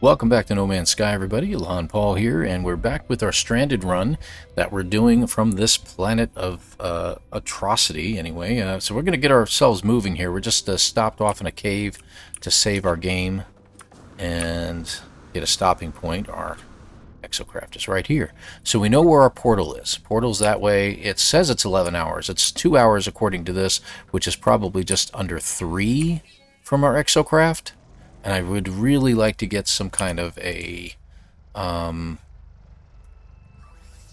Welcome back to No Man's Sky, everybody. ElanPaul here, and we're back with our stranded run that we're doing from this planet of atrocity, anyway. So we're going to get ourselves moving here. We're just stopped off in a cave to save our game and get a stopping point. Our Exocraft is right here. So we know where our portal is. Portal's that way. It says it's 11 hours. It's 2 hours according to this, which is probably just under 3 from our Exocraft. And I would really like to get some kind of a... let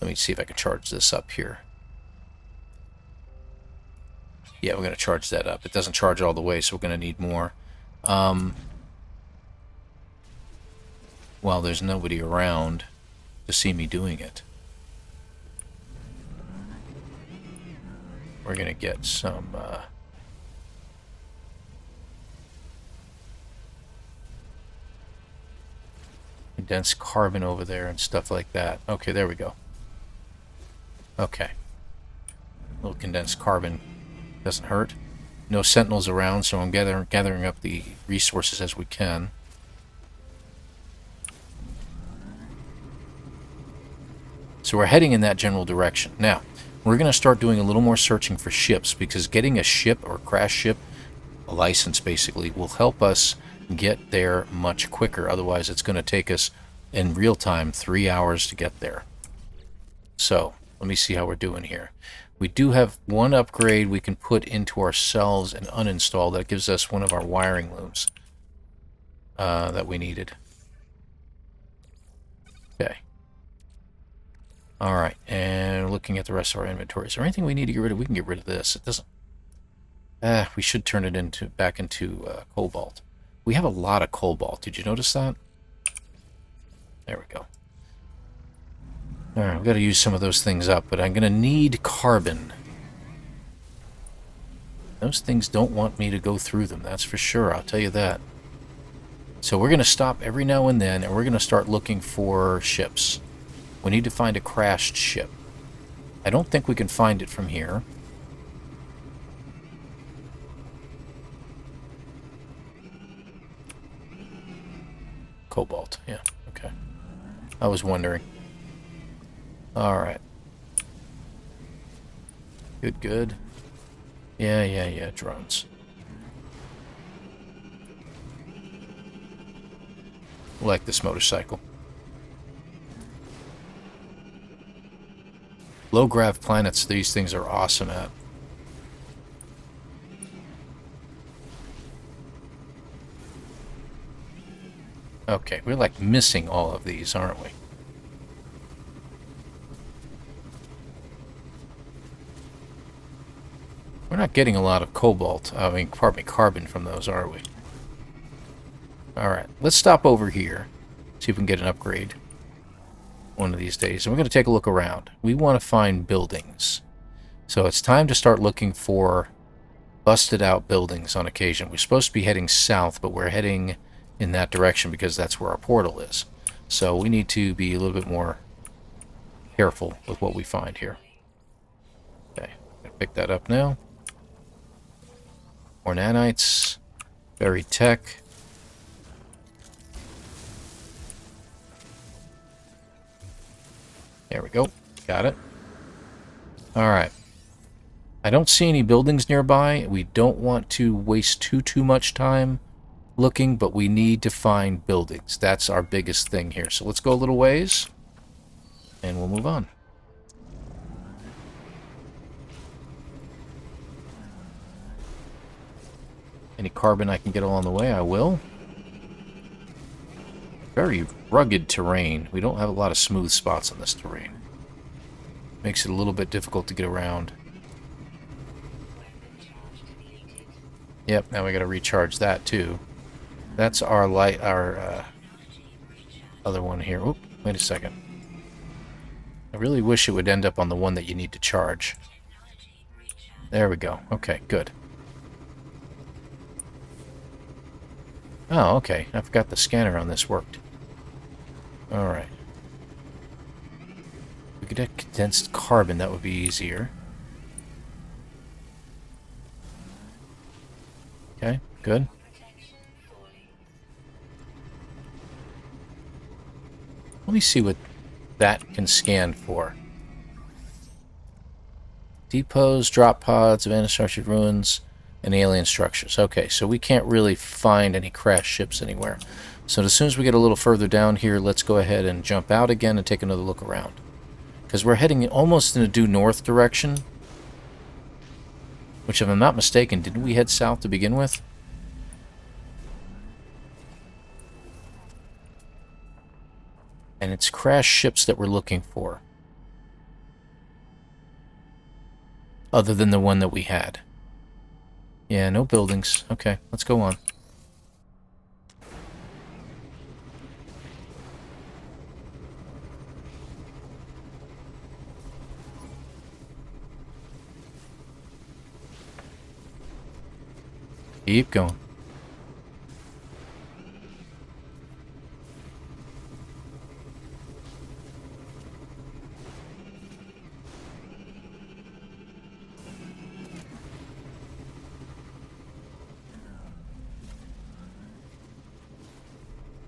me see if I can charge this up here. Yeah, we're going to charge that up. It doesn't charge all the way, so we're going to need more. Well, there's nobody around to see me doing it. We're going to get some... condensed carbon over there and stuff like that. Okay, there we go. Okay. A little condensed carbon doesn't hurt. No sentinels around, so I'm gathering up the resources as we can. So we're heading in that general direction. Now, we're going to start doing a little more searching for ships, because getting a ship or crash ship, a license basically, will help us get there much quicker. Otherwise, it's going to take us in real time 3 hours to get there. So let me see how we're doing here. We do have one upgrade we can put into ourselves and uninstall. That gives us one of our wiring looms that we needed. Okay. All right, and looking at the rest of our inventory, is there anything we need to get rid of? We can get rid of this. It doesn't. We should turn it back into cobalt. We have a lot of cobalt. Did you notice that? There we go. Alright, we've got to use some of those things up, but I'm going to need carbon. Those things don't want me to go through them, that's for sure, I'll tell you that. So we're going to stop every now and then, and we're going to start looking for ships. We need to find a crashed ship. I don't think we can find it from here. Cobalt, yeah, okay. I was wondering. Alright. Good, good. Yeah, drones. I like this motorcycle. Low-grav planets, these things are awesome at. Okay, we're like missing all of these, aren't we? We're not getting a lot of cobalt, pardon me, carbon from those, are we? Alright, let's stop over here, see if we can get an upgrade one of these days. And we're going to take a look around. We want to find buildings. So it's time to start looking for busted out buildings on occasion. We're supposed to be heading south, but we're heading in that direction because that's where our portal is. So we need to be a little bit more careful with what we find here. Okay, I'm going to pick that up now. More nanites, buried tech. There we go, got it. Alright. I don't see any buildings nearby. We don't want to waste too much time looking, but we need to find buildings. That's our biggest thing here. So let's go a little ways, and we'll move on. Any carbon I can get along the way, I will. Very rugged terrain. We don't have a lot of smooth spots on this terrain. Makes it a little bit difficult to get around. Yep, now we gotta recharge that too. That's our other one here. Oop, wait a second. I really wish it would end up on the one that you need to charge. There we go. Okay, good. Oh, okay. I forgot the scanner on this worked. Alright. We could have condensed carbon, that would be easier. Okay, good. Let me see what that can scan for. Depots, drop pods, abandoned structured ruins, and alien structures. Okay, so we can't really find any crashed ships anywhere. So as soon as we get a little further down here, let's go ahead and jump out again and take another look around. Because we're heading almost in a due north direction. Which, if I'm not mistaken, didn't we head south to begin with? And it's crashed ships that we're looking for. Other than the one that we had. Yeah, no buildings. Okay, let's go on. Keep going.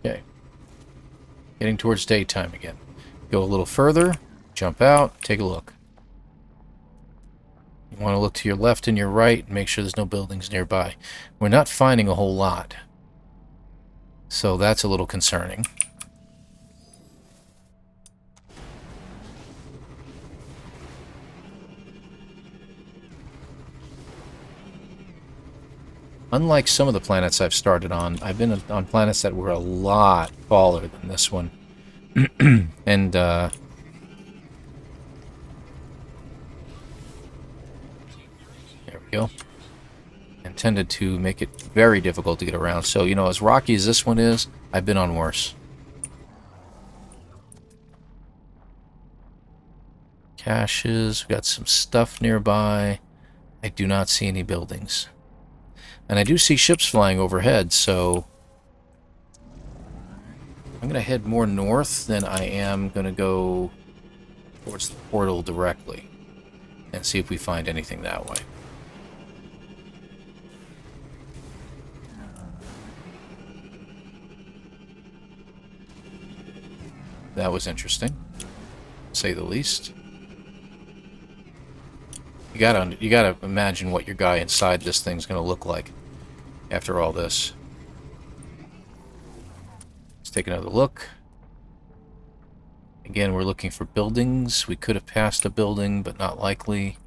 Okay. Getting towards daytime again. Go a little further, jump out, take a look. You want to look to your left and your right and make sure there's no buildings nearby. We're not finding a whole lot. So that's a little concerning. Unlike some of the planets I've started on, I've been on planets that were a lot taller than this one. And, there we go. Intended to make it very difficult to get around. So, you know, as rocky as this one is, I've been on worse. Caches, we've got some stuff nearby. I do not see any buildings. And I do see ships flying overhead, so I'm going to head more north than I am going to go towards the portal directly and see if we find anything that way. That was interesting, to say the least. You gotta imagine what your guy inside this thing's gonna look like after all this. Let's take another look. Again, we're looking for buildings. We could have passed a building, but not likely.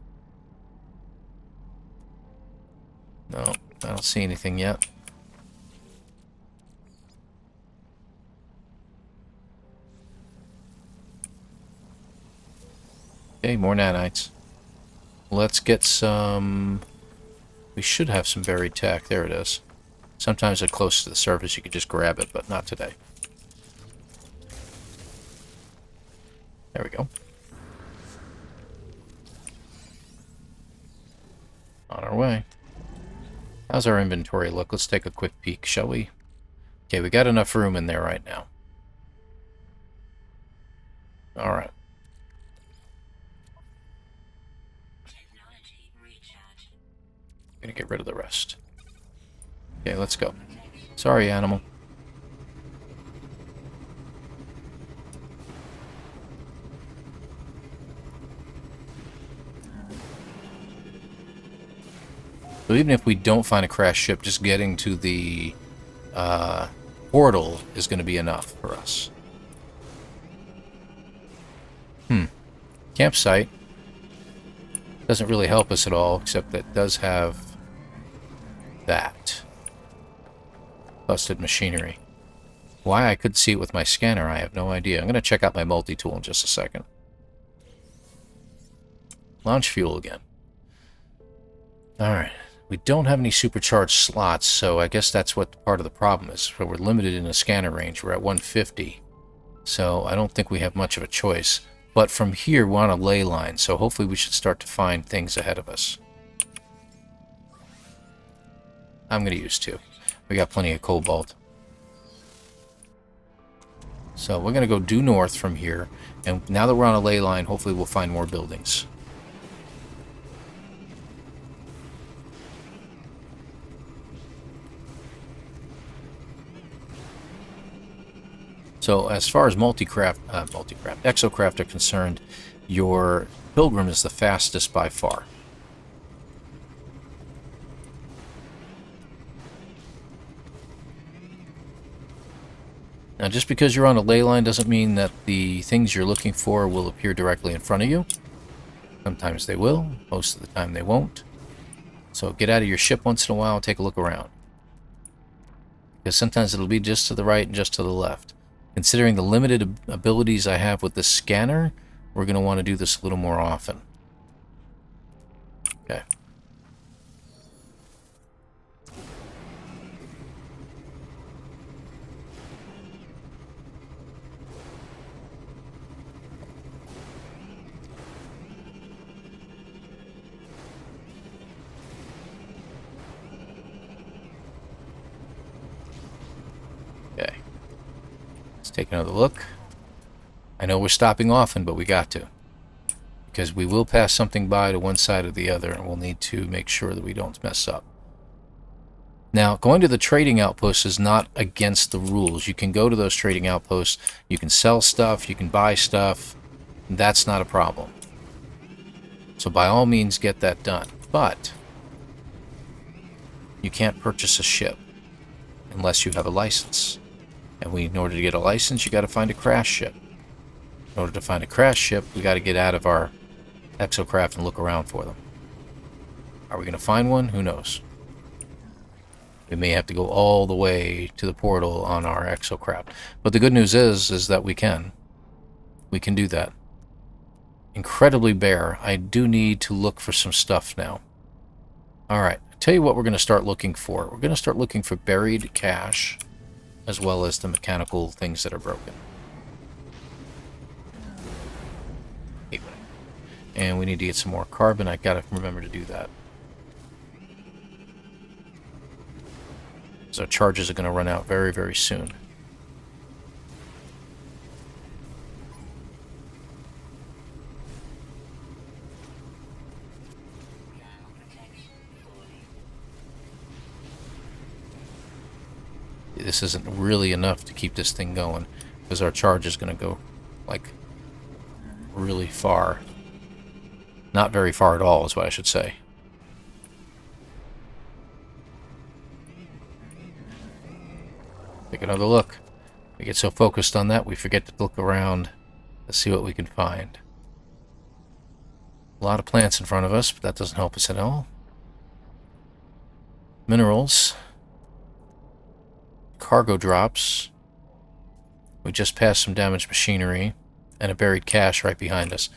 No, I don't see anything yet. Okay, more nanites. Let's get some... We should have some buried tech. There it is. Sometimes they're close to the surface. You can just grab it, but not today. There we go. On our way. How's our inventory look? Let's take a quick peek, shall we? Okay, we got enough room in there right now. Alright. Gonna get rid of the rest. Okay, let's go. Sorry, animal. So even if we don't find a crashed ship, just getting to the portal is going to be enough for us. Campsite doesn't really help us at all, except that it does have that. Busted machinery. Why I couldn't see it with my scanner, I have no idea. I'm going to check out my multi-tool in just a second. Launch fuel again. Alright. We don't have any supercharged slots, so I guess that's what part of the problem is. We're limited in the scanner range. We're at 150. So I don't think we have much of a choice. But from here, we're on a ley line, so hopefully we should start to find things ahead of us. I'm going to use 2. We got plenty of cobalt. So we're going to go due north from here, and now that we're on a ley line, hopefully we'll find more buildings. So as far as Exocraft are concerned, your Pilgrim is the fastest by far. Now, just because you're on a ley line doesn't mean that the things you're looking for will appear directly in front of you. Sometimes they will, most of the time they won't. So get out of your ship once in a while and take a look around. Because sometimes it'll be just to the right and just to the left. Considering the limited abilities I have with the scanner, we're going to want to do this a little more often. Okay. Okay. Let's take another look. I know we're stopping often, but we got to. Because we will pass something by to one side or the other, and we'll need to make sure that we don't mess up. Now, going to the trading outposts is not against the rules. You can go to those trading outposts, you can sell stuff, you can buy stuff. That's not a problem. So by all means, get that done. But you can't purchase a ship unless you have a license. And in order to get a license, you got to find a crash ship. In order to find a crash ship, we got to get out of our Exocraft and look around for them. Are we going to find one? Who knows? We may have to go all the way to the portal on our Exocraft. But the good news is that we can. We can do that. Incredibly bare. I do need to look for some stuff now. Alright, I'll tell you what we're going to start looking for. We're going to start looking for buried cash, as well as the mechanical things that are broken. And we need to get some more carbon. I gotta remember to do that. So charges are going to run out very, very soon. This isn't really enough to keep this thing going, because our charge is going to go, like, really far. Not very far at all, is what I should say. Take another look. We get so focused on that, we forget to look around to see what we can find. A lot of plants in front of us, but that doesn't help us at all. Minerals. Cargo drops. We just passed some damaged machinery, and a buried cache right behind us.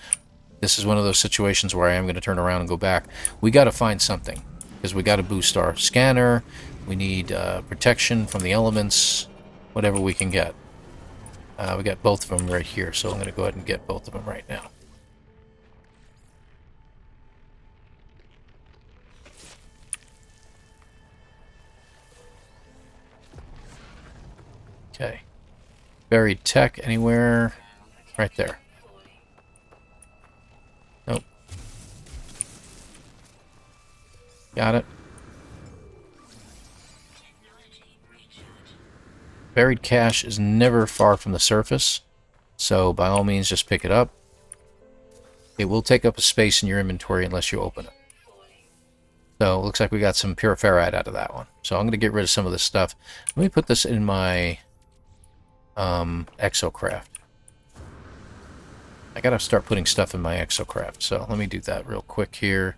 This is one of those situations where I am going to turn around and go back. We got to find something, because we got to boost our scanner. We need protection from the elements, whatever we can get. We got both of them right here, so I'm going to go ahead and get both of them right now. Okay. Buried tech anywhere? Right there. Nope. Got it. Buried cache is never far from the surface, so by all means just pick it up. It will take up a space in your inventory unless you open it. So it looks like we got some pure ferrite out of that one. So I'm going to get rid of some of this stuff. Let me put this in my Exocraft. I got to start putting stuff in my Exocraft, so let me do that real quick here.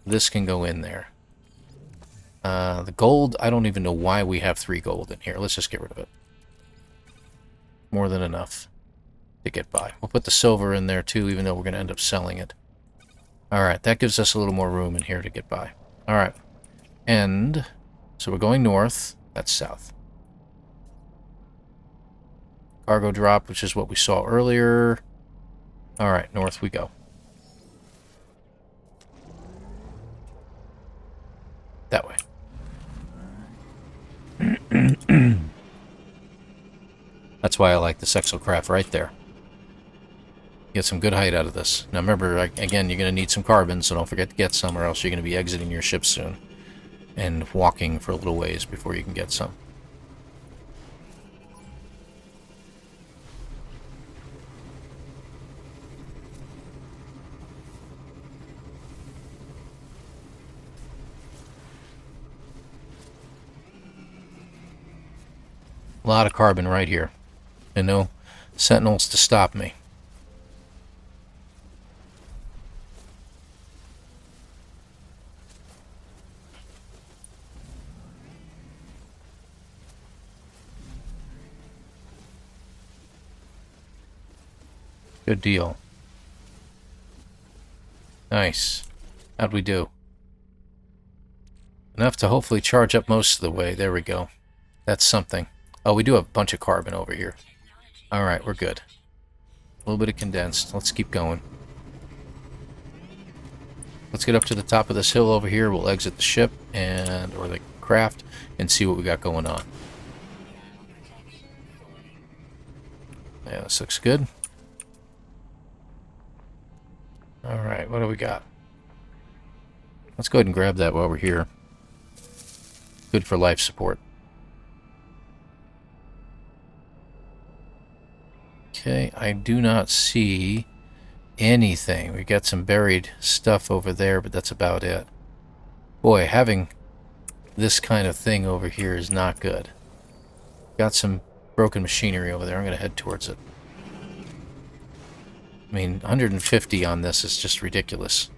This can go in there. The gold, I don't even know why we have 3 gold in here. Let's just get rid of it. More than enough to get by. We'll put the silver in there too, even though we're going to end up selling it. Alright, that gives us a little more room in here to get by. Alright. And, so we're going north. That's south. Cargo drop, which is what we saw earlier. Alright, north we go. That way. That's why I like this Exocraft right there. Get some good height out of this. Now remember, again, you're going to need some carbon, so don't forget to get some, or else you're going to be exiting your ship soon. And walking for a little ways before you can get some. A lot of carbon right here. And no sentinels to stop me. Good deal. Nice. How'd we do? Enough to hopefully charge up most of the way. There we go. That's something. Oh, we do have a bunch of carbon over here. Alright, we're good. A little bit of condensed. Let's keep going. Let's get up to the top of this hill over here. We'll exit the ship or the craft and see what we got going on. Yeah, this looks good. Alright, what do we got? Let's go ahead and grab that while we're here. Good for life support. Okay, I do not see anything. We got some buried stuff over there, but that's about it. Boy, having this kind of thing over here is not good. Got some broken machinery over there. I'm going to head towards it. I mean, 150 on this is just ridiculous.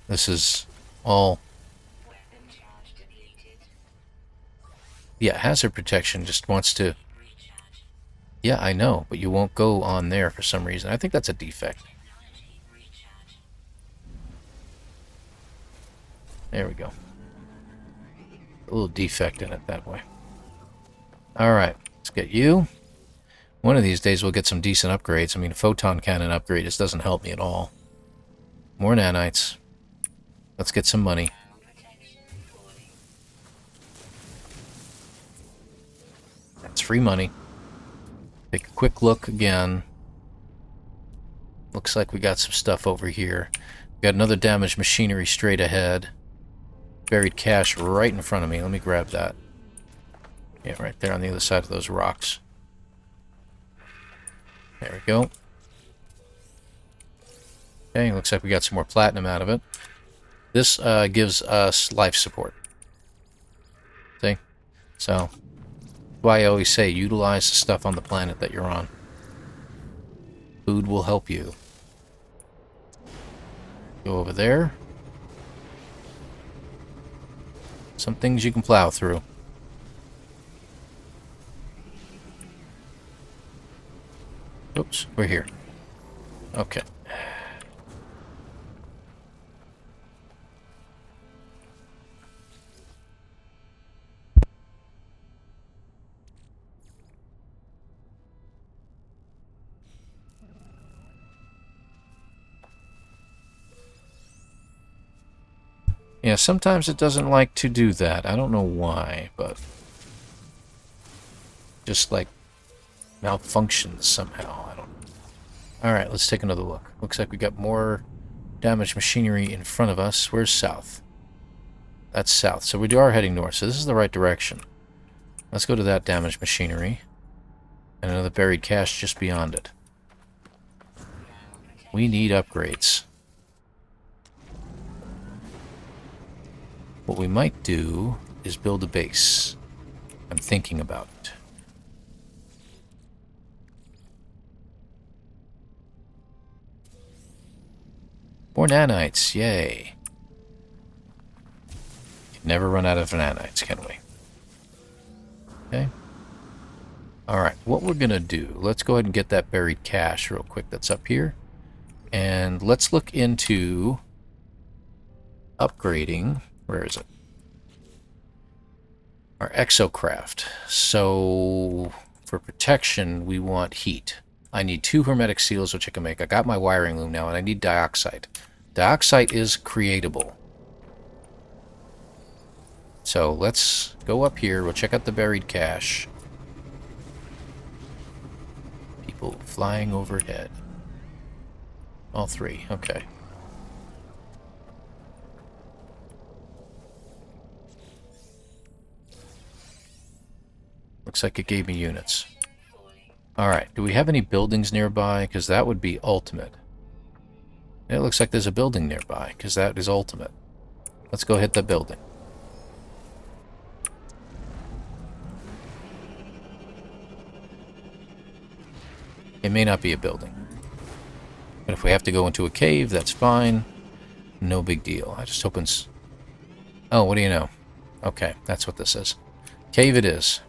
This is all... Yeah, hazard protection just wants to... Yeah, I know, but you won't go on there for some reason. I think that's a defect. There we go. A little defect in it that way. Alright, let's get you. One of these days we'll get some decent upgrades. I mean, a photon cannon upgrade just doesn't help me at all. More nanites. Let's get some money. That's free money. Take a quick look again. Looks like we got some stuff over here. We got another damaged machinery straight ahead. Buried cash right in front of me. Let me grab that. Yeah, right there on the other side of those rocks. There we go. Okay, looks like we got some more platinum out of it. This gives us life support. See? So, why I always say, utilize the stuff on the planet that you're on. Food will help you. Go over there. Some things you can plow through. Oops, we're here. Okay. Yeah, sometimes it doesn't like to do that. I don't know why, but just like malfunctions somehow. I don't know. Alright, let's take another look. Looks like we got more damaged machinery in front of us. Where's south? That's south. So we are heading north. So this is the right direction. Let's go to that damaged machinery. And another buried cache just beyond it. We need upgrades. What we might do is build a base. I'm thinking about it. More nanites, yay. Can never run out of nanites, can we? Okay. Alright, what we're gonna do, let's go ahead and get that buried cache real quick that's up here. And let's look into upgrading. Where is it? Our Exocraft. So, for protection, we want heat. I need 2 hermetic seals, which I can make. I got my wiring loom now, and I need dioxide. Dioxide is creatable. So, let's go up here. We'll check out the buried cache. People flying overhead. All 3, okay. Looks like it gave me units. Alright, do we have any buildings nearby? Because that would be ultimate. It looks like there's a building nearby, because that is ultimate. Let's go hit the building. It may not be a building. But if we have to go into a cave, that's fine. No big deal. I just hope it's... Oh, what do you know? Okay, that's what this is. Cave it is.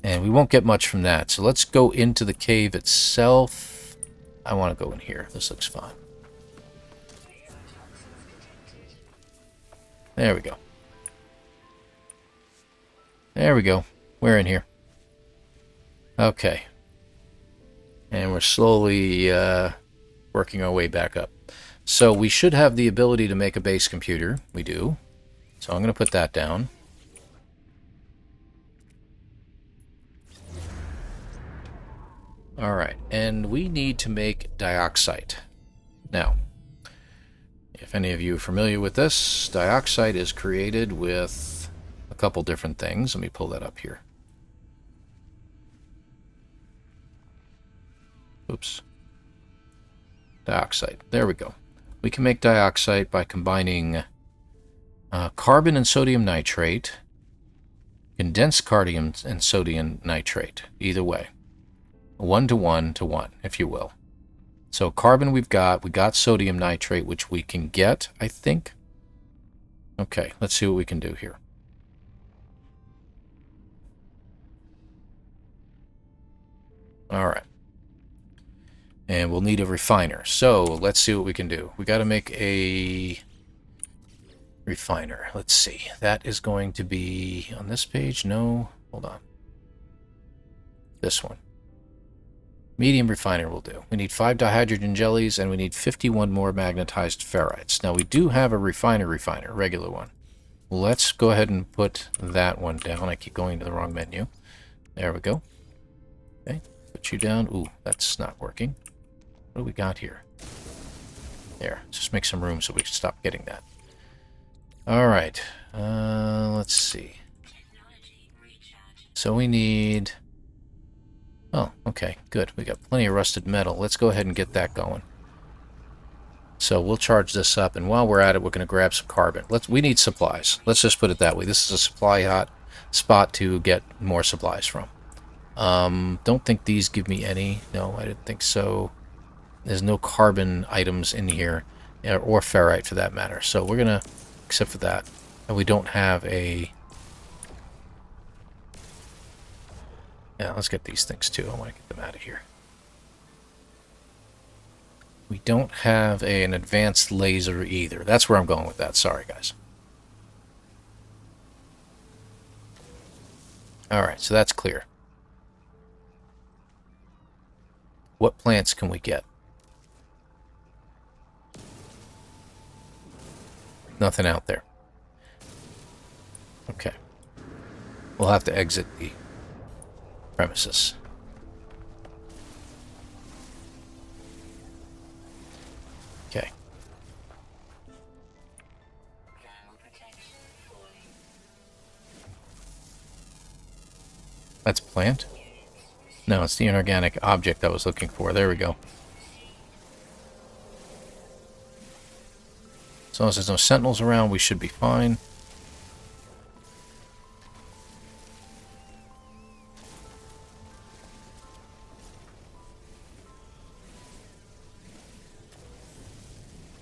And we won't get much from that. So let's go into the cave itself. I want to go in here. This looks fine. There we go. There we go. We're in here. Okay. And we're slowly working our way back up. So we should have the ability to make a base computer. We do. So I'm going to put that down. Alright, and we need to make dioxide. Now, if any of you are familiar with this, dioxide is created with a couple different things. Let me pull that up here. Oops. Dioxide. There we go. We can make dioxide by combining carbon and sodium nitrate, condensed carbon and sodium nitrate, either way. 1 to 1 to 1, if you will. So carbon we got sodium nitrate, which we can get, I think. Okay, let's see what we can do here. Alright. And we'll need a refiner. So let's see what we can do. We got to make a refiner. Let's see. That is going to be on this page. No, hold on. This one. Medium refiner will do. We need 5 dihydrogen jellies, and we need 51 more magnetized ferrites. Now, we do have a refiner, regular one. Let's go ahead and put that one down. I keep going to the wrong menu. There we go. Okay, put you down. Ooh, that's not working. What do we got here? There, just make some room so we can stop getting that. All right, let's see. So we need... Oh, okay, good. We got plenty of rusted metal. Let's go ahead and get that going. So we'll charge this up, and while we're at it, we're going to grab some carbon. We need supplies. Let's just put it that way. This is a supply hot spot to get more supplies from. Don't think these give me any. No, I didn't think so. There's no carbon items in here, or ferrite for that matter. So we're going to, except for that, and we don't have a... Yeah, let's get these things too. I want to get them out of here. We don't have an advanced laser either. That's where I'm going with that. Sorry, guys. Alright, so that's clear. What plants can we get? Nothing out there. Okay. We'll have to exit the premises. Okay. That's plant? No, it's the inorganic object I was looking for. There we go. As long as there's no sentinels around, we should be fine.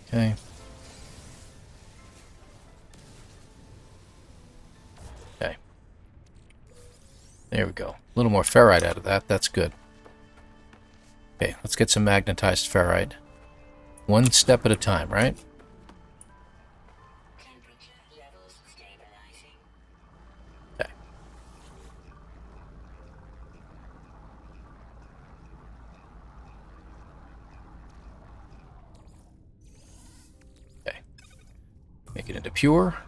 Okay. Okay. There we go. A little more ferrite out of that. That's good. Okay, let's get some magnetized ferrite. One step at a time, right? Okay. Okay. Make it into pure.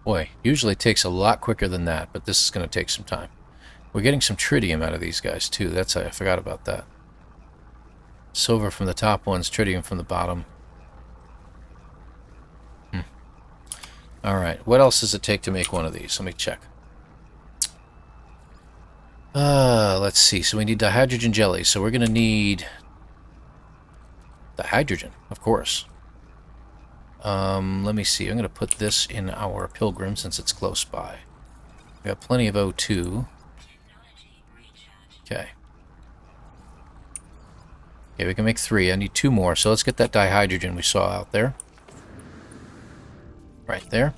Boy, usually it takes a lot quicker than that, but this is going to take some time. We're getting some tritium out of these guys, too. I forgot about that. Silver from the top ones, tritium from the bottom. Alright, what else does it take to make one of these? Let me check. Let's see. So we need dihydrogen jelly. So we're going to need The hydrogen, of course. Let me see. I'm going to put this in our Pilgrim since it's close by. We got plenty of O2. Okay. Okay, we can make 3. I need 2 more, so let's get that dihydrogen we saw out there. Right there.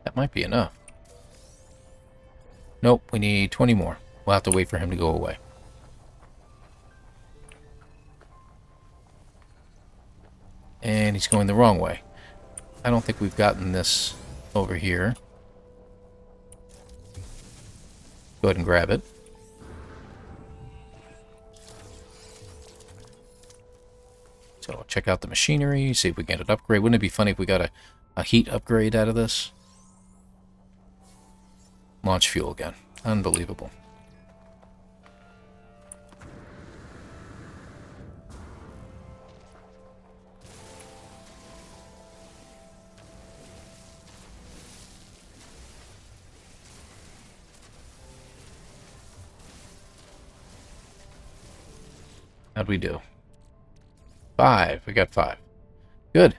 That might be enough. Nope, we need 20 more. We'll have to wait for him to go away. And he's going the wrong way. I don't think we've gotten this over here. Go ahead and grab it. So I'll check out the machinery, see if we can get an upgrade. Wouldn't it be funny if we got a heat upgrade out of this? Launch fuel again. Unbelievable. How'd we do? 5. We got 5. Good.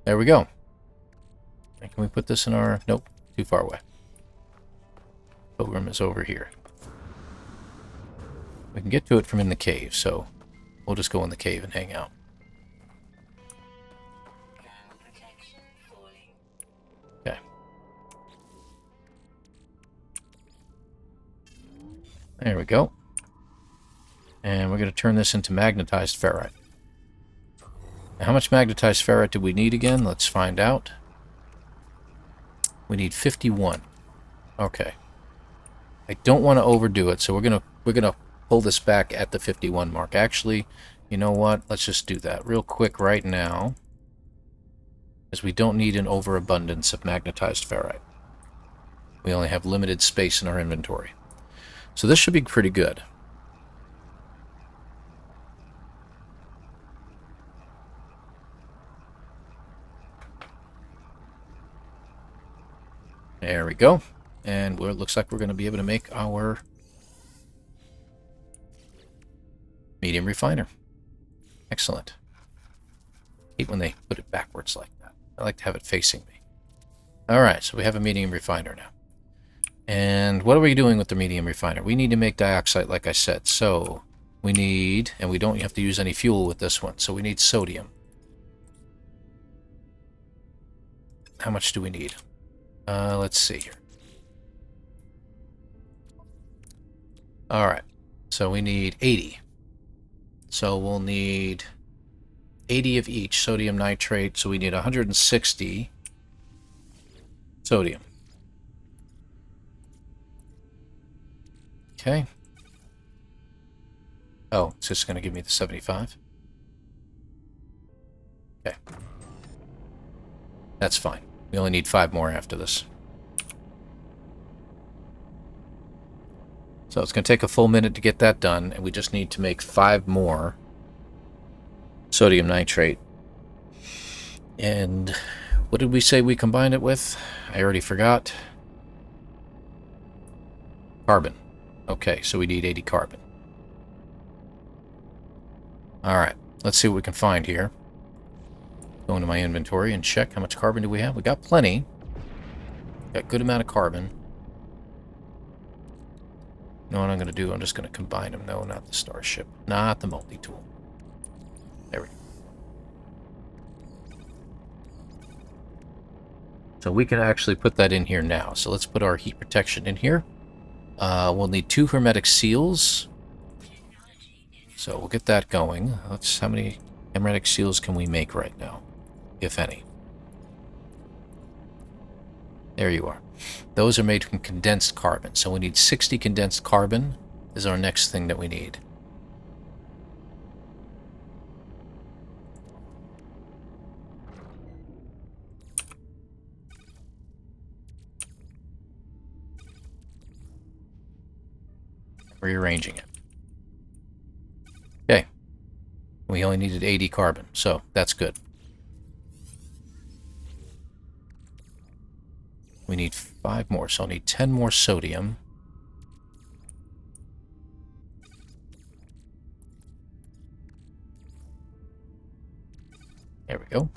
There we go. And can we put this in our... Nope. Too far away. Pilgrim is over here. We can get to it from in the cave, so we'll just go in the cave and hang out. Okay. There we go. And we're going to turn this into magnetized ferrite. Now, how much magnetized ferrite do we need again? Let's find out. We need 51. Okay. I don't want to overdo it, so we're gonna pull this back at the 51 mark. Actually, you know what? Let's just do that real quick right now, because we don't need an overabundance of magnetized ferrite. We only have limited space in our inventory, so this should be pretty good. There we go. And it looks like we're going to be able to make our medium refiner. Excellent. I hate when they put it backwards like that. I like to have it facing me. Alright, so we have a medium refiner now. And what are we doing with the medium refiner? We need to make dioxide, like I said. So we need, and we don't have to use any fuel with this one, so we need sodium. How much do we need? Let's see here. Alright, so we need 80. So we'll need 80 of each sodium nitrate, so we need 160 sodium. Okay. Oh, it's just going to give me the 75. Okay. That's fine. We only need 5 more after this. So it's going to take a full minute to get that done, and we just need to make 5 more sodium nitrate. And what did we say we combined it with? I already forgot. Carbon. Okay, so we need 80 carbon. Alright, let's see what we can find here. Go into my inventory and check how much carbon do we have. We got plenty. Got a good amount of carbon. You know what I'm going to do? I'm just going to combine them. No, not the starship. Not the multi-tool. There we go. So we can actually put that in here now. So let's put our heat protection in here. We'll need 2 hermetic seals. So we'll get that going. Let's, how many hermetic seals can we make right now? If any. There you are. Those are made from condensed carbon. So we need 60 condensed carbon is our next thing that we need. Rearranging it. Okay. We only needed 80 carbon, so that's good. We need 5 more, so I'll need 10 more sodium. There we go.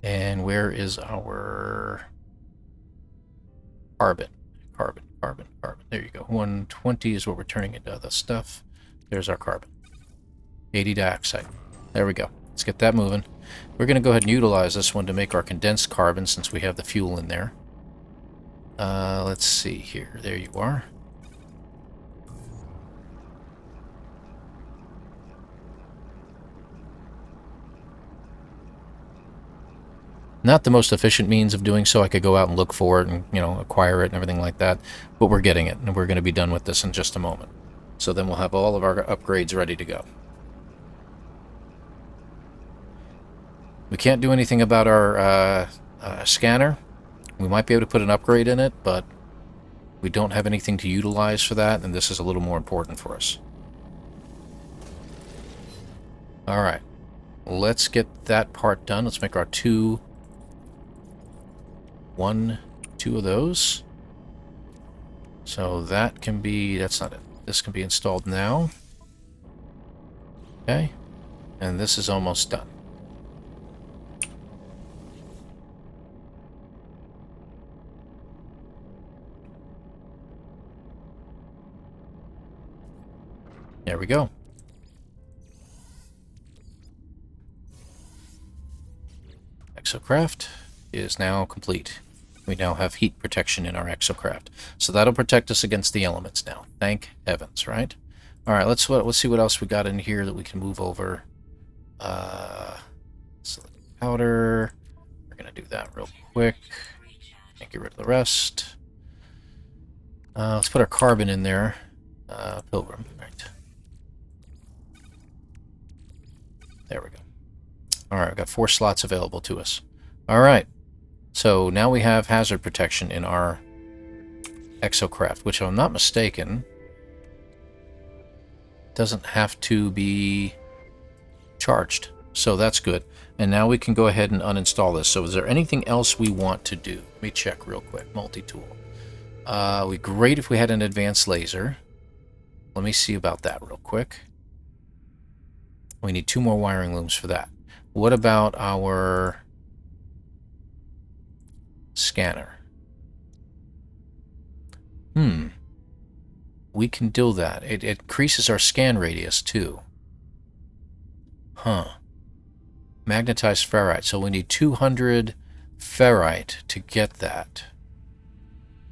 And where is our carbon? Carbon. There you go. 120 is what we're turning into other stuff. There's our carbon. 80 dioxide. There we go. Let's get that moving. We're going to go ahead and utilize this one to make our condensed carbon since we have the fuel in there. Let's see here. There you are. Not the most efficient means of doing so. I could go out and look for it and, you know, acquire it and everything like that. But we're getting it, and we're going to be done with this in just a moment. So then we'll have all of our upgrades ready to go. We can't do anything about our scanner. We might be able to put an upgrade in it, but we don't have anything to utilize for that, and this is a little more important for us. Alright. Let's get that part done. Let's make our two of those. So that can be, that's not it. This can be installed now. Okay. And this is almost done. There we go. Exocraft is now complete. We now have heat protection in our Exocraft. So that'll protect us against the elements now. Thank heavens, right? Alright, let's see what else we got in here that we can move over. Silicon powder. We're going to do that real quick. And get rid of the rest. Let's put our carbon in there. Pilgrim, right. There we go. Alright, we've got 4 slots available to us. Alright. So now we have hazard protection in our Exocraft, which if I'm not mistaken, doesn't have to be charged. So that's good. And now we can go ahead and uninstall this. So is there anything else we want to do? Let me check real quick. Multi-tool. It'd be great if we had an advanced laser. Let me see about that real quick. We need 2 more wiring looms for that. What about our scanner? We can do that. It increases our scan radius too. Magnetized ferrite. So we need 200 ferrite to get that.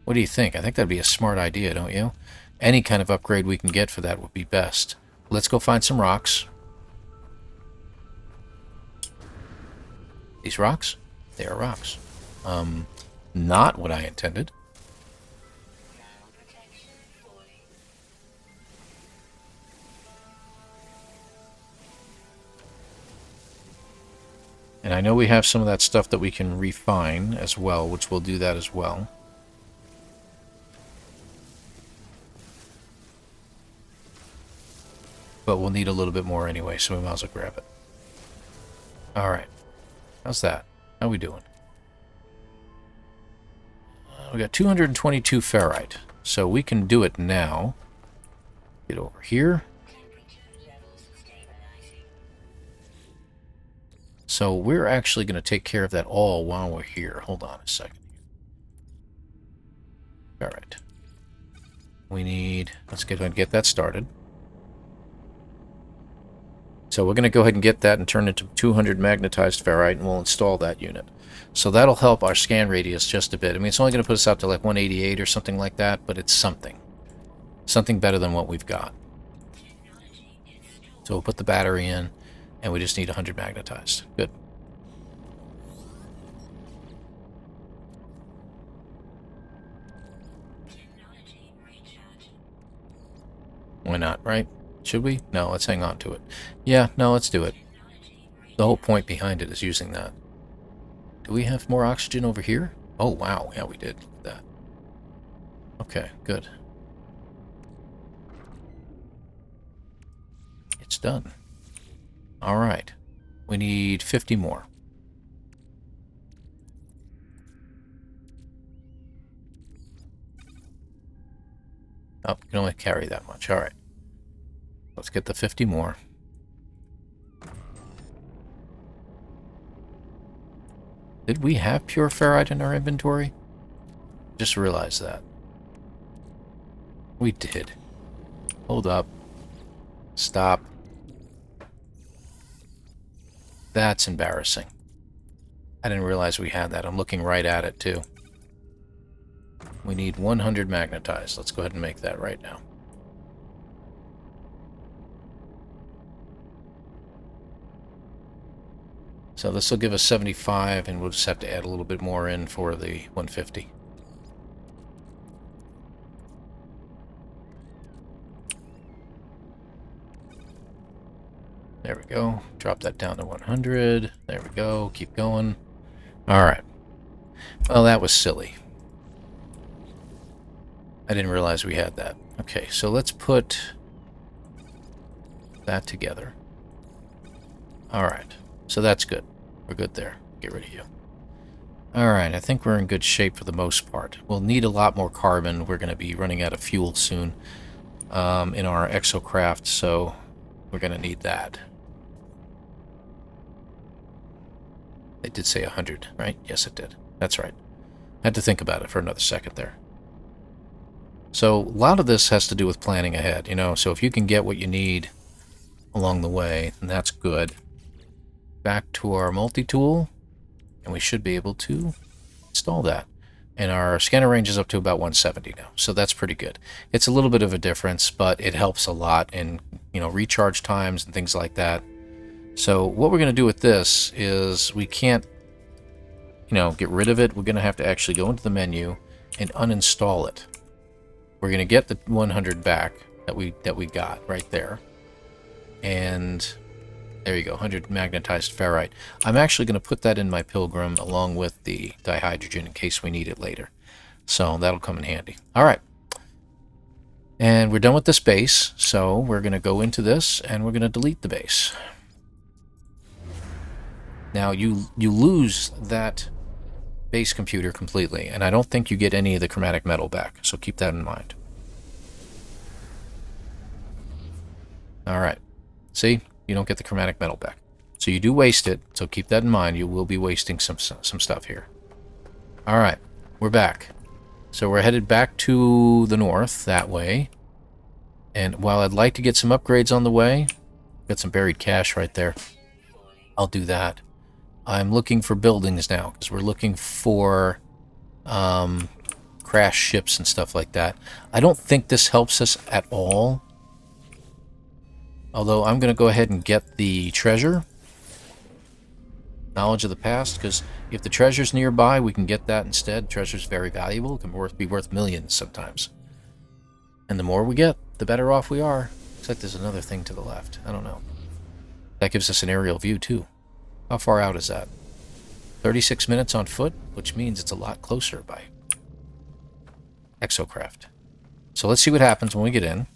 What do you think? I think that'd be a smart idea, don't you? Any kind of upgrade we can get for that would be best. Let's go find some rocks. These rocks? They are rocks. Not what I intended. And I know we have some of that stuff that we can refine as well, which we'll do that as well. But we'll need a little bit more anyway, so we might as well grab it. Alright. How's that? How we doing? We got 222 ferrite, so we can do it now. Get over here. So we're actually going to take care of that all while we're here. Hold on a second. Alright. We need... Let's go ahead and get that started. So we're going to go ahead and get that and turn it to 200 magnetized ferrite, and we'll install that unit. So that'll help our scan radius just a bit. I mean, it's only going to put us out to like 188 or something like that, but it's something. Something better than what we've got. So we'll put the battery in, and we just need 100 magnetized. Good. Why not, right? Should we? No, let's hang on to it. Yeah, no, let's do it. The whole point behind it is using that. Do we have more oxygen over here? Oh, wow. Yeah, we did. Look at that. Okay, good. Almost done. Alright. We need 50 more. Oh, we can only carry that much. Alright. Let's get the 50 more. Did we have pure ferrite in our inventory? Just realized that. We did. Hold up. Stop. That's embarrassing. I didn't realize we had that. I'm looking right at it, too. We need 100 magnetized. Let's go ahead and make that right now. So this will give us 75, and we'll just have to add a little bit more in for the 150. There we go. Drop that down to 100. There we go. Keep going. Alright. Well, that was silly. I didn't realize we had that. Okay, so let's put that together. Alright. So that's good. We're good there. Get rid of you. Alright, I think we're in good shape for the most part. We'll need a lot more carbon. We're going to be running out of fuel soon in our Exocraft, so we're going to need that. They did say 100, right? Yes, it did. That's right. I had to think about it for another second there. So a lot of this has to do with planning ahead, you know, so if you can get what you need along the way, then that's good. Back to our multi-tool, and we should be able to install that. And our scanner range is up to about 170 now, so that's pretty good. It's a little bit of a difference, but it helps a lot in, you know, recharge times and things like that. So what we're going to do with this is we can't, you know, get rid of it. We're going to have to actually go into the menu and uninstall it. We're going to get the 100 back that we got right there. And there you go, 100 magnetized ferrite. I'm actually going to put that in my Pilgrim along with the dihydrogen in case we need it later. So that'll come in handy. All right. And we're done with this base, so we're going to go into this and we're going to delete the base. Now you lose that base computer completely, and I don't think you get any of the chromatic metal back, so keep that in mind. Alright. See? You don't get the chromatic metal back. So you do waste it, so keep that in mind. You will be wasting some stuff here. Alright. We're back. So we're headed back to the north, that way. And while I'd like to get some upgrades on the way, got some buried cash right there. I'll do that. I'm looking for buildings now, because we're looking for crash ships and stuff like that. I don't think this helps us at all. Although I'm going to go ahead and get the treasure. Knowledge of the past, because if the treasure's nearby, we can get that instead. Treasure's very valuable. It can be worth millions sometimes. And the more we get, the better off we are. Looks like there's another thing to the left. I don't know. That gives us an aerial view, too. How far out is that? 36 minutes on foot, which means it's a lot closer by Exocraft. So let's see what happens when we get in.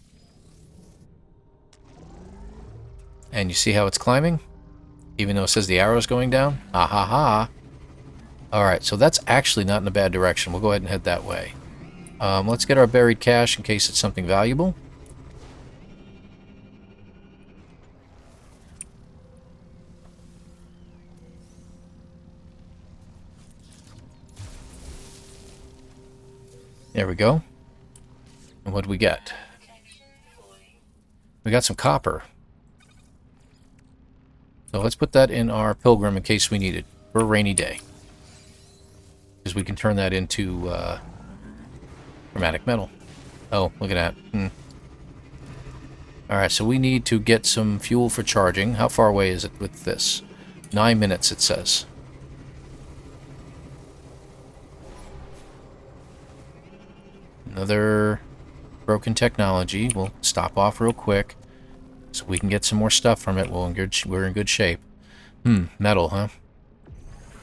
And you see how it's climbing? Even though it says the arrow's going down? Ah ha ha. Alright, so that's actually not in a bad direction. We'll go ahead and head that way. Let's get our buried cash in case it's something valuable. There we go. And what do we get? We got some copper. So let's put that in our Pilgrim in case we need it for a rainy day. Because we can turn that into chromatic metal. Oh, look at that. Alright, so we need to get some fuel for charging. How far away is it with this? 9 minutes, it says. Another broken technology. We'll stop off real quick so we can get some more stuff from it. We're in good shape. Metal, huh?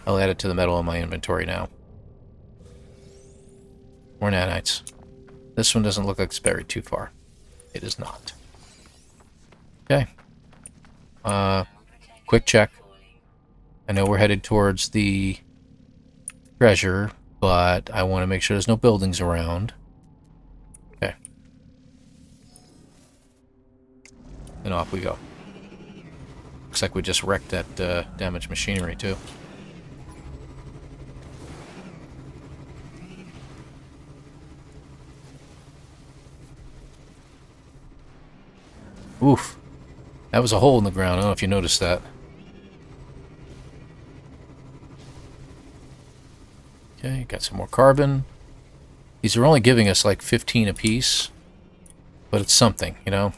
I'll add it to the metal in my inventory now. More nanites. This one doesn't look like it's buried too far. It is not. Okay. Quick check. I know we're headed towards the treasure, but I want to make sure there's no buildings around. Okay. And off we go. Looks like we just wrecked that damaged machinery, too. Oof. That was a hole in the ground. I don't know if you noticed that. Okay, got some more carbon. These are only giving us like 15 apiece, but it's something, you know?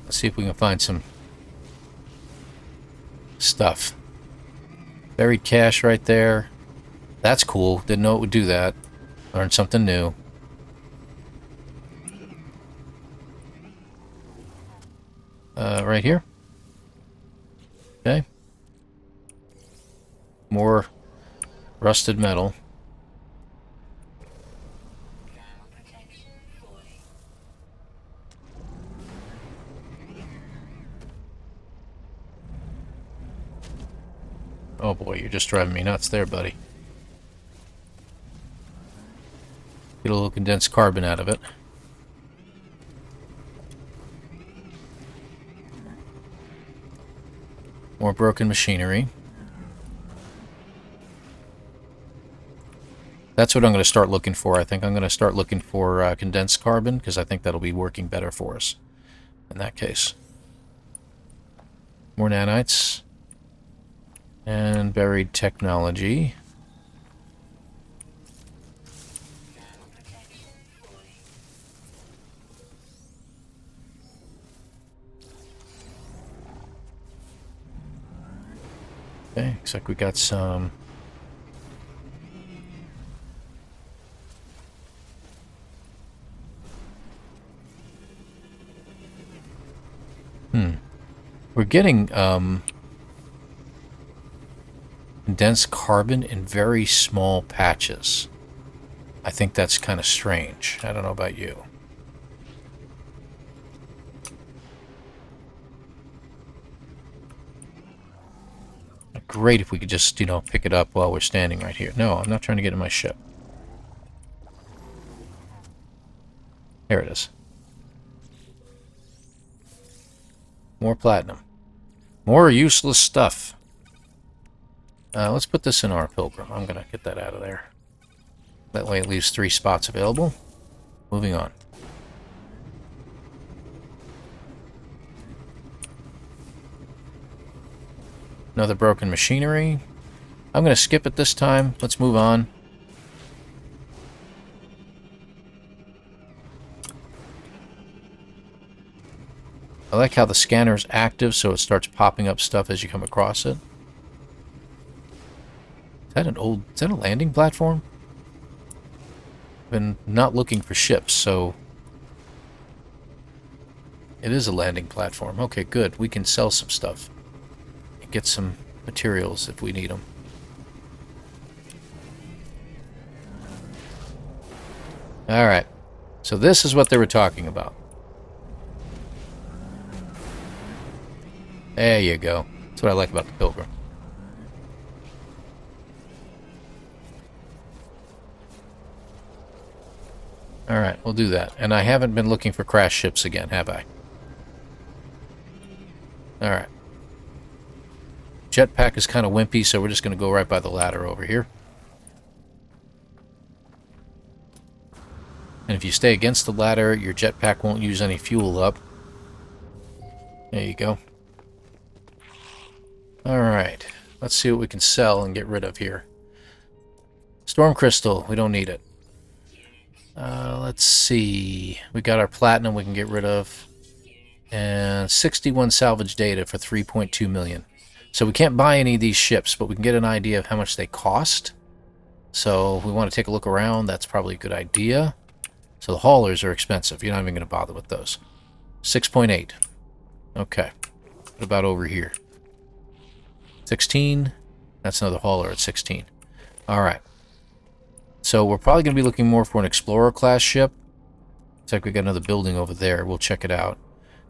Let's see if we can find some stuff. Buried cache right there. That's cool. Didn't know it would do that. Learned something new. Right here. Okay. More rusted metal. Oh boy, you're just driving me nuts there, buddy. Get a little condensed carbon out of it. More broken machinery. That's what I'm going to start looking for. I think I'm going to start looking for condensed carbon, because I think that'll be working better for us in that case. More nanites. And buried technology. Okay, looks like we got some... We're getting condensed carbon in very small patches. I think that's kind of strange. I don't know about you. Great if we could just, you know, pick it up while we're standing right here. No, I'm not trying to get in my ship. There it is. More platinum. More useless stuff. Let's put this in our Pilgrim. I'm going to get that out of there. That way it leaves 3 spots available. Moving on. Another broken machinery. I'm going to skip it this time. Let's move on. I like how the scanner is active, so it starts popping up stuff as you come across it. Is that a landing platform? I've been not looking for ships, so... It is a landing platform. Okay, good. We can sell some stuff. And get some materials if we need them. Alright. So this is what they were talking about. There you go. That's what I like about the Pilgrim. Alright, we'll do that. And I haven't been looking for crash ships again, have I? Alright. Jetpack is kind of wimpy, so we're just going to go right by the ladder over here. And if you stay against the ladder, your jetpack won't use any fuel up. There you go. Alright, let's see what we can sell and get rid of here. Storm Crystal, we don't need it. Let's see. We got our platinum we can get rid of. And 61 salvage data for 3.2 million. So we can't buy any of these ships, but we can get an idea of how much they cost. So if we want to take a look around, that's probably a good idea. So the haulers are expensive. You're not even going to bother with those. 6.8. Okay. What about over here? 16. That's another hauler at 16. Alright. So we're probably going to be looking more for an Explorer class ship. Looks like we got another building over there. We'll check it out.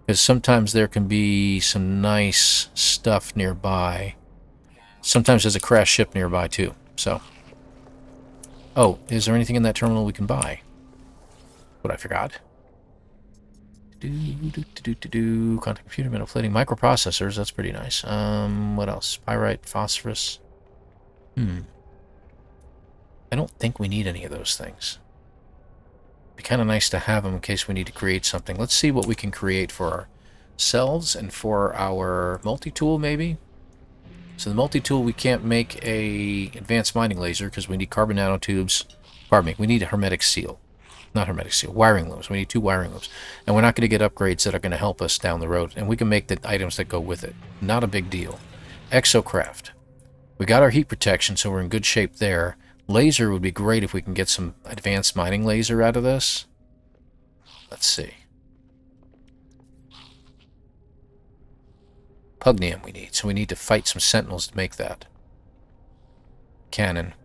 Because sometimes there can be some nice stuff nearby. Sometimes there's a crashed ship nearby too. So. Oh, is there anything in that terminal we can buy? What I forgot. Quantum computer, metal plating, microprocessors. That's pretty nice. What else? Pyrite, phosphorus. I don't think we need any of those things. Be kind of nice to have them in case we need to create something. Let's see what we can create for ourselves and for our multi-tool, maybe. So the multi-tool, we can't make a advanced mining laser because we need carbon nanotubes. Pardon me, we need a hermetic seal. Not hermetic seal, wiring looms. We need 2 wiring looms. And we're not going to get upgrades that are going to help us down the road. And we can make the items that go with it. Not a big deal. Exocraft. We got our heat protection, so we're in good shape there. Laser would be great if we can get some advanced mining laser out of this. Let's see. Pugnium we need, so we need to fight some sentinels to make that. Cannon.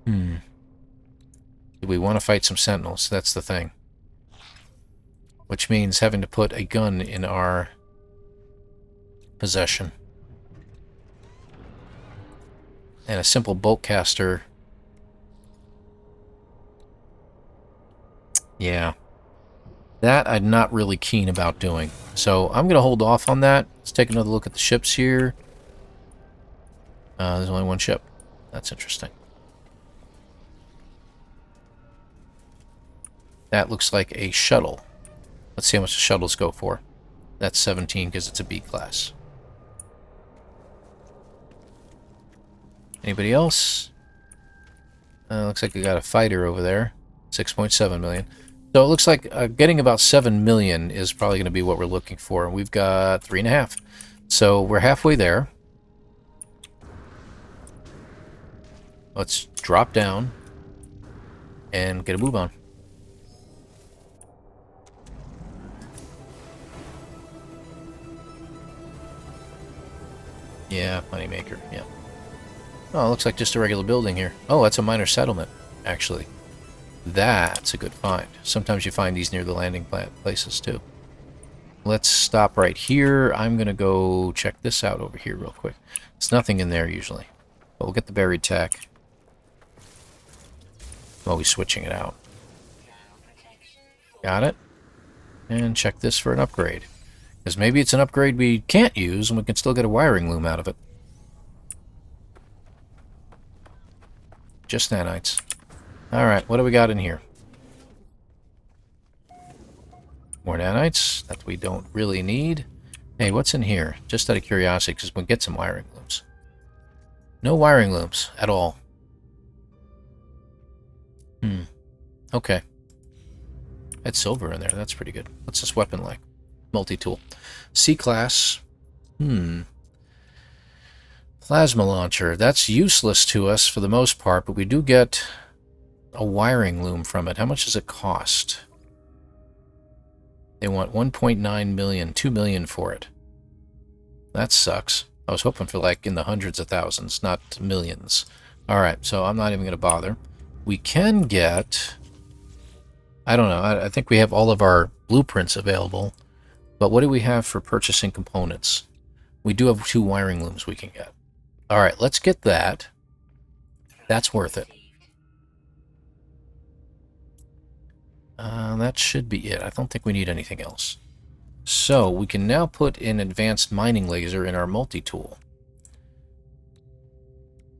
Do we want to fight some sentinels? That's the thing. Which means having to put a gun in our possession. And a simple bolt caster. Yeah. That I'm not really keen about doing. So I'm going to hold off on that. Let's take another look at the ships here. There's only one ship. That's interesting. That looks like a shuttle. Let's see how much the shuttles go for. That's 17 because it's a B class. Anybody else? Looks like we got a fighter over there. 6.7 million. So it looks like getting about 7 million is probably going to be what we're looking for. And we've got 3.5. So we're halfway there. Let's drop down and get a move on. Yeah, moneymaker, yeah. Oh, it looks like just a regular building here. Oh, that's a minor settlement, actually. That's a good find. Sometimes you find these near the landing places, too. Let's stop right here. I'm going to go check this out over here real quick. There's nothing in there, usually. But we'll get the buried tech. I'm always switching it out. Got it. And check this for an upgrade. Because maybe it's an upgrade we can't use, and we can still get a wiring loom out of it. Just nanites. Alright, what do we got in here? More nanites that we don't really need. Hey, what's in here? Just out of curiosity, because we'll get some wiring looms. No wiring looms at all. Okay. That's silver in there. That's pretty good. What's this weapon like? Multi-tool. C-class. Plasma launcher. That's useless to us for the most part, but we do get a wiring loom from it. How much does it cost? They want 1.9 million, 2 million for it. That sucks. I was hoping for like in the hundreds of thousands, not millions. Alright, so I'm not even going to bother. We can get... I don't know. I think we have all of our blueprints available. But what do we have for purchasing components? We do have 2 wiring looms we can get. Alright, let's get that. That's worth it. That should be it. I don't think we need anything else. So, we can now put an advanced mining laser in our multi-tool.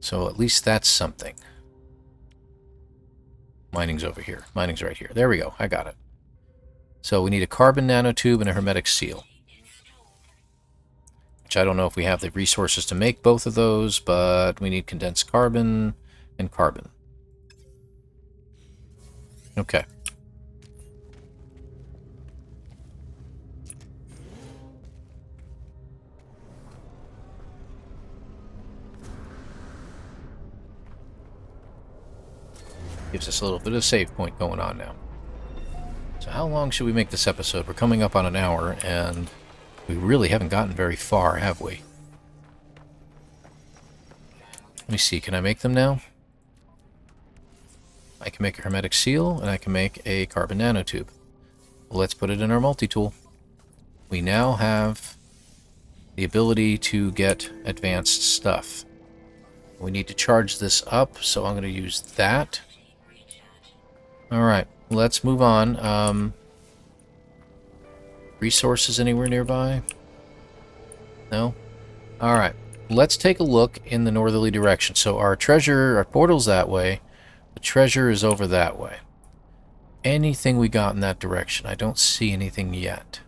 So, at least that's something. Mining's over here. Mining's right here. There we go. I got it. So, we need a carbon nanotube and a hermetic seal. Which I don't know if we have the resources to make both of those, but we need condensed carbon and carbon. Okay. Gives us a little bit of save point going on now. So how long should we make this episode? We're coming up on an hour, and We really haven't gotten very far, have we? Let me see, can I make them now? I can make a hermetic seal, and I can make a carbon nanotube. Well, let's put it in our multi-tool. We now have the ability to get advanced stuff. We need to charge this up, so I'm going to use that. Alright, let's move on. Resources anywhere nearby? No? Alright, let's take a look in the northerly direction. So our treasure, our portal's that way. The treasure is over that way. Anything we got in that direction? I don't see anything yet.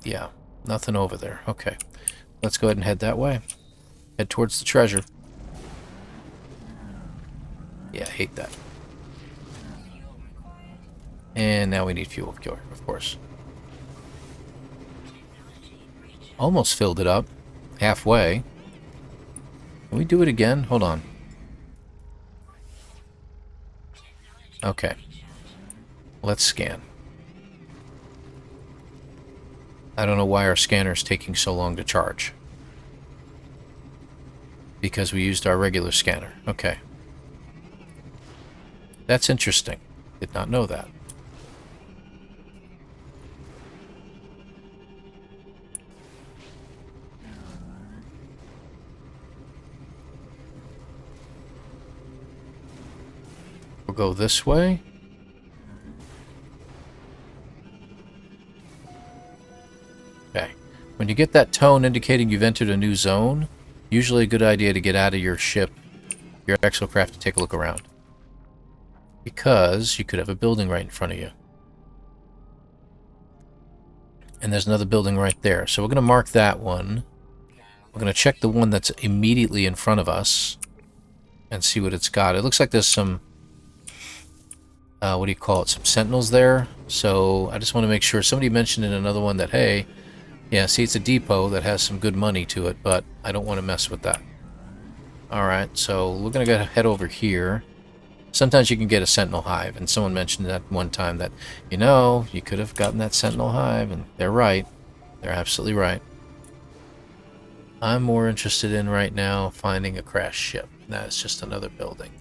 Yeah, nothing over there. Okay, let's go ahead and head that way. Head towards the treasure. Yeah, I hate that. And now we need fuel, of course. Almost filled it up. Halfway. Can we do it again? Hold on. Okay. Let's scan. I don't know why our scanner is taking so long to charge. Because we used our regular scanner. Okay. That's interesting. Did not know that. We'll go this way. Okay. When you get that tone indicating you've entered a new zone, usually a good idea to get out of your ship, your exocraft, to take a look around. Because you could have a building right in front of you. And there's another building right there. So we're going to mark that one. We're going to check the one that's immediately in front of us and see what it's got. It looks like there's some, what do you call it, some sentinels there. So I just want to make sure. Somebody mentioned in another one that, hey, yeah, see, it's a depot that has some good money to it, but I don't want to mess with that. Alright, so we're going to head over here. Sometimes you can get a sentinel hive, and someone mentioned that one time that, you know, you could have gotten that sentinel hive, and they're right. They're absolutely right. I'm more interested in right now finding a crashed ship. That's just another building.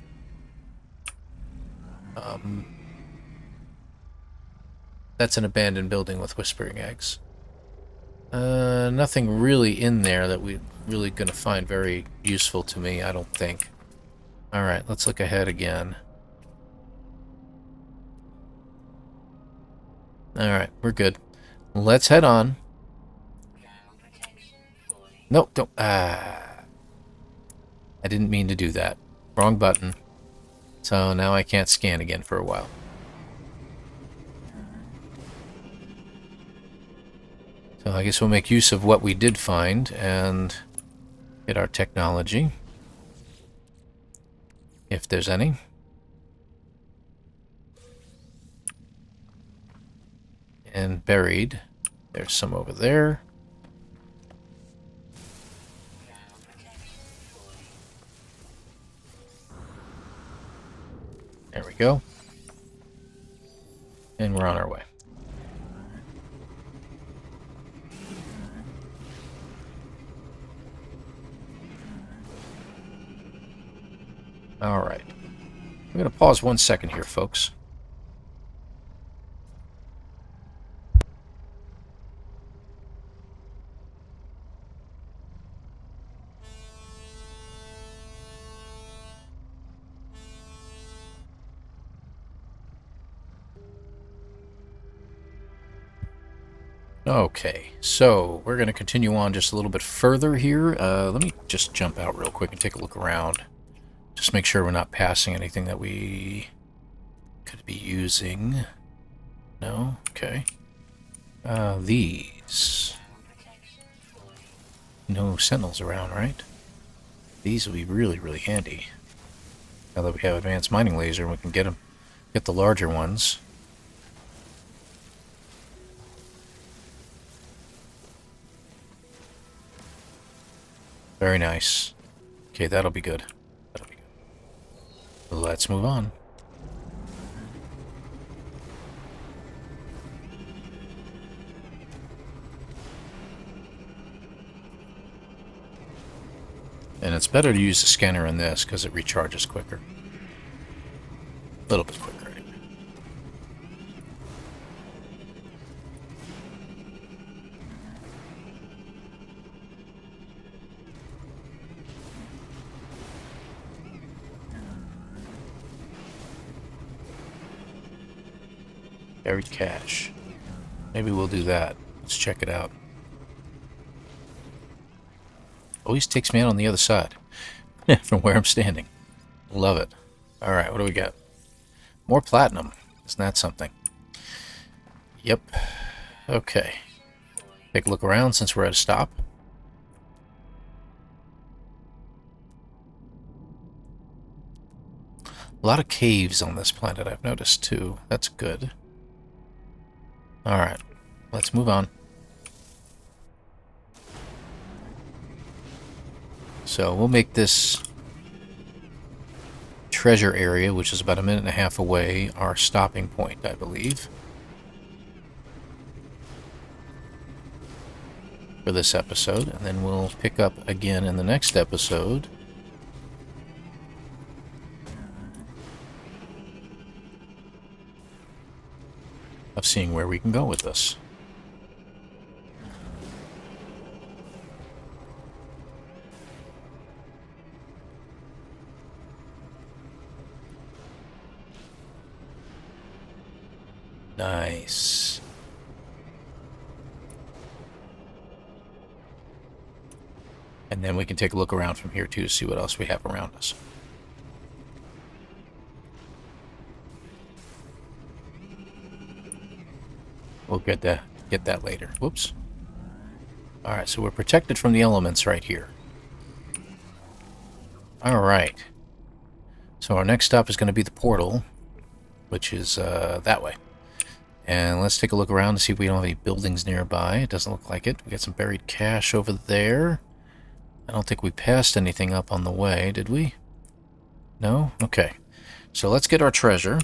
That's an abandoned building with whispering eggs. Nothing really in there that we're really going to find very useful to me, I don't think. Alright, let's look ahead again. Alright, we're good. Let's head on. Nope, don't. I didn't mean to do that. Wrong button. So now I can't scan again for a while. So I guess we'll make use of what we did find and get our technology. If there's any. And buried. There's some over there. There we go. And we're on our way. Alright. I'm going to pause 1 second here, folks. Okay, so we're going to continue on just a little bit further here. Let me just jump out real quick and take a look around. Just make sure we're not passing anything that we could be using. No? Okay. These. No sentinels around, right? These will be really, really handy. Now that we have advanced mining laser, we can get the larger ones. Very nice. Okay, that'll be good. That'll be good. Let's move on. And it's better to use the scanner in this because it recharges quicker. A little bit quicker. Anyway. Buried cache. Maybe we'll do that. Let's check it out. Always takes me out on the other side from where I'm standing. Love it. Alright, what do we got? More platinum. Isn't that something? Yep. Okay. Take a look around since we're at a stop. A lot of caves on this planet I've noticed too. That's good. Alright. Let's move on. So we'll make this treasure area, which is about 1.5 minutes away, our stopping point, I believe, for this episode. And then we'll pick up again in the next episode. Of seeing where we can go with this. Nice. And then we can take a look around from here too to see what else we have around us. We'll get that later. Whoops. Alright, so we're protected from the elements right here. Alright. So our next stop is going to be the portal, which is that way. And let's take a look around to see if we don't have any buildings nearby. It doesn't look like it. We got some buried cache over there. I don't think we passed anything up on the way, did we? No? Okay. So let's get our treasure.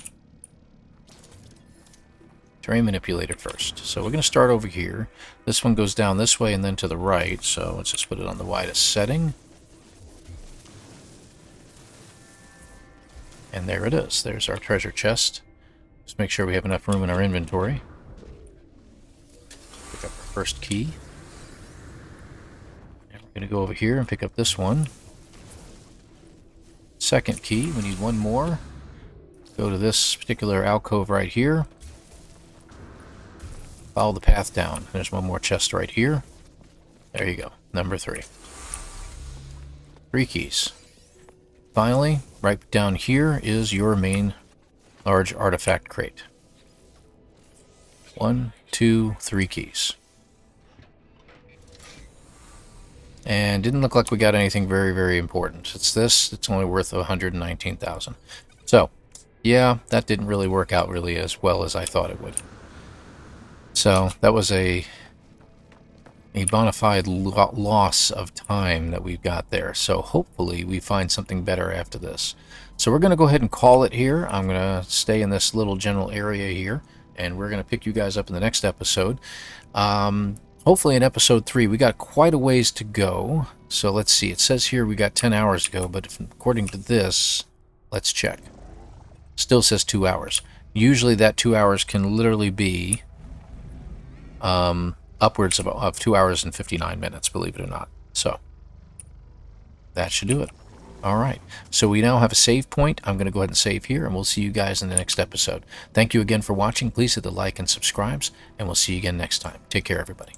Terrain manipulator first. So we're going to start over here. This one goes down this way and then to the right. So let's just put it on the widest setting. And there it is. There's our treasure chest. Just make sure we have enough room in our inventory. Pick up our first key. And we're going to go over here and pick up this one. Second key. We need one more. Go to this particular alcove right here. Follow the path down. There's one more chest right here. There you go. Number 3. 3 keys. Finally, right down here is your main large artifact crate. 1, 2, 3 keys. And didn't look like we got anything very, very important. It's this. It's only worth 119,000. So, yeah, that didn't really work out really as well as I thought it would. So that was a bona fide loss of time that we've got there. So hopefully we find something better after this. So we're going to go ahead and call it here. I'm going to stay in this little general area here, and we're going to pick you guys up in the next episode. Hopefully in episode 3. We got quite a ways to go. So let's see. It says here we got 10 hours to go, but according to this, let's check. Still says 2 hours. Usually that 2 hours can literally be upwards of 2 hours and 59 minutes, believe it or not. So that should do it. All right. So we now have a save point. I'm going to go ahead and save here, and we'll see you guys in the next episode. Thank you again for watching. Please hit the like and subscribes, and we'll see you again next time. Take care, everybody.